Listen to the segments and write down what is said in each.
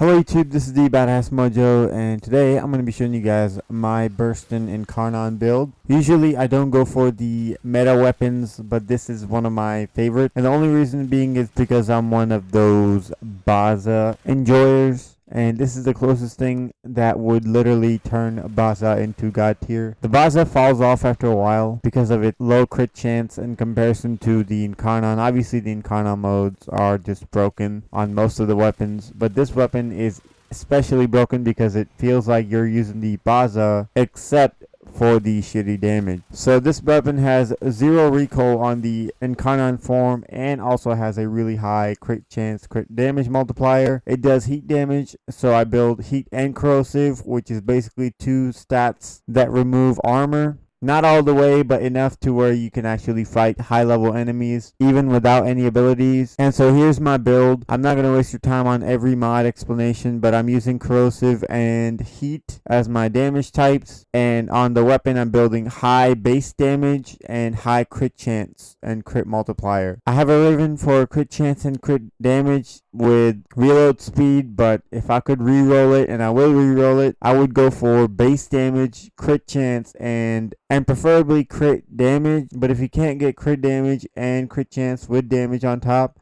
Hello YouTube, this is the Badass Mojo, and today I'm going to be showing you guys my Burston incarnon build. Usually I don't go for the meta weapons, but this is one of my favorites. And the only reason being is because I'm one of those Baza enjoyers. And this is the closest thing that would literally turn Baza into God tier. The Baza falls off after a while because of its low crit chance in comparison to the incarnon. Obviously the incarnon modes are just broken on most of the weapons, but this weapon is especially broken because it feels like you're using the Baza except for the shitty damage. So this weapon has 0 recoil on the incarnon form and also has a really high crit chance, crit damage multiplier. It does heat damage, so I build heat and corrosive, which is basically 2 stats that remove armor. Not all the way, but enough to where you can actually fight high level enemies even without any abilities. And so here's my build. I'm not going to waste your time on every mod explanation, but I'm using corrosive and heat as my damage types. And on the weapon, I'm building high base damage and high crit chance and crit multiplier. I have a riven for crit chance and crit damage with reload speed, but if I could re-roll it, and I will re-roll it, I would go for base damage, crit chance, and preferably crit damage. But if you can't get crit damage and crit chance with damage on top,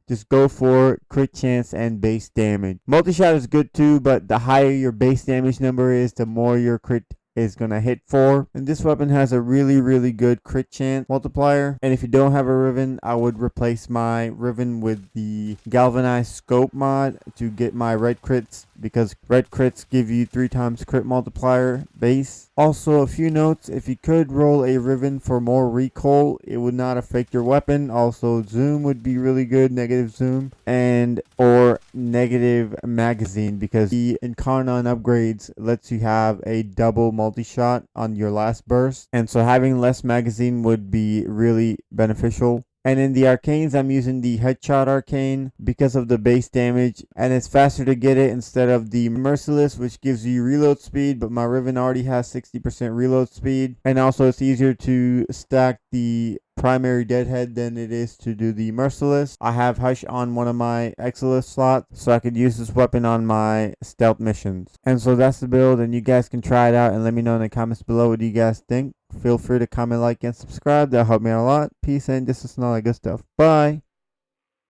just go for crit chance and base damage. Multi-shot is good too, but the higher your base damage number is, the more your crit is gonna hit for. And this weapon has a really good crit chance multiplier. And if you don't have a riven, I would replace my riven with the galvanized scope mod to get my red crits, because red crits give you 3 times crit multiplier base. Also, a few notes: if you could roll a riven for more recoil, it would not affect your weapon. Also, zoom would be really good, negative zoom, and or negative magazine, because the incarnon upgrades lets you have a double multi-shot on your last burst, and so having less magazine would be really beneficial. And in the arcanes, I'm using the headshot arcane because of the base damage, and it's faster to get it instead of the merciless, which gives you reload speed, but my riven already has 60% reload speed. And also it's easier to stack the primary deadhead than it is to do the merciless. I have hush on one of my Exilus slots, so I could use this weapon on my stealth missions. And so that's the build, and you guys can try it out and let me know in the comments below what you guys think. Feel free to comment, like, and subscribe. That'll help me out a lot. Peace and distance and all that good stuff. Bye.